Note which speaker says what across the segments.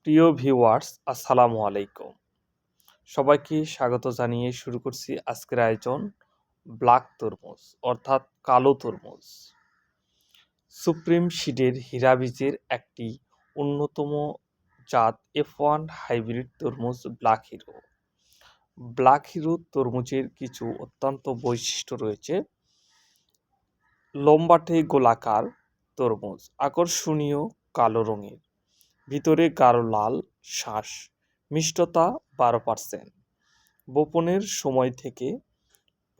Speaker 1: প্রিয় ভিউয়ার্স, আসসালামু আলাইকুম। সবাইকে স্বাগত জানিয়ে শুরু করছি আজকের আয়োজন ব্ল্যাক তরমুজ অর্থাৎ কালো তরমুজ। সুপ্রিম সিডের হীরা বীজের একটি অন্যতম জাত F1 হাইব্রিড তরমুজ ব্ল্যাক হিরো। ব্ল্যাক হিরো তরমুজের কিছু অত্যন্ত বৈশিষ্ট্য রয়েছে। লম্বাটে গোলাকার তরমুজ, আকর্ষণীয় কালো রঙের, ভিতরে গাঢ় লাল শাঁস, মিষ্টতা 12%, বপনের সময় থেকে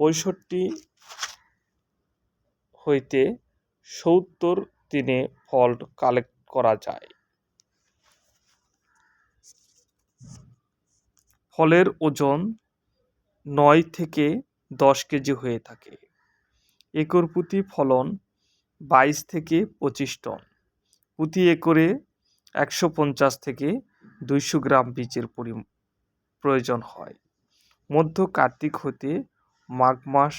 Speaker 1: 65 হইতে 70 দিনে ফল কালেক্ট করা যায়। ফলের ওজন 9 থেকে 10 কেজি হয়ে থাকে। একর প্রতি ফলন 22 থেকে 25 টন। প্রতি একরে 150 থেকে 200 গ্রাম বীজের প্রয়োজন হয়। মধ্য কার্তিক হতে মাঘ মাস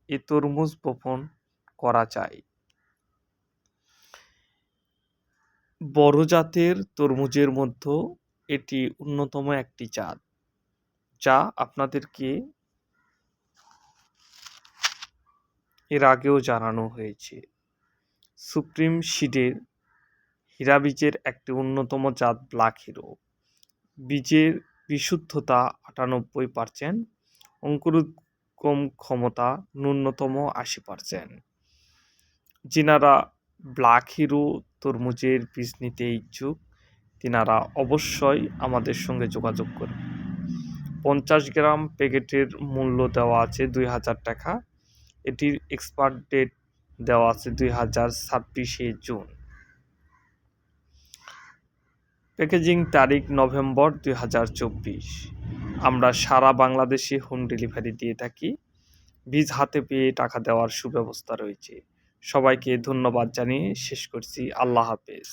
Speaker 1: এ তরমুজ বপন করা যায়। বড় জাতের তরমুজের মধ্যে এটি অন্যতম একটি জাত, যা আপনাদেরকে এর আগেও জানানো হয়েছে। সুপ্রিম সিডের হীরা বীজের একটি অন্যতম জাত ব্ল্যাক হিরো। বীজের বিশুদ্ধতা 98%, অঙ্কুরোদ্গম ক্ষমতা ন্যূনতম 80%। যিনারা ব্ল্যাক হিরো তরমুজের বীজ নিতে ইচ্ছুক, তিনারা অবশ্যই আমাদের সঙ্গে যোগাযোগ করবেন। 50 গ্রাম প্যাকেটের মূল্য দেওয়া আছে 2000 টাকা। এটির এক্সপায়ার ডেট দেওয়া আছে 2026 জুন। প্যাকেজিং তারিখ নভেম্বর 2024। আমরা সারা বাংলাদেশে হোম ডেলিভারি দিয়ে থাকি। বীজ হাতে পেয়ে টাকা দেওয়ার সুব্যবস্থা রয়েছে। সবাইকে ধন্যবাদ জানিয়ে শেষ করছি। আল্লাহ হাফেজ।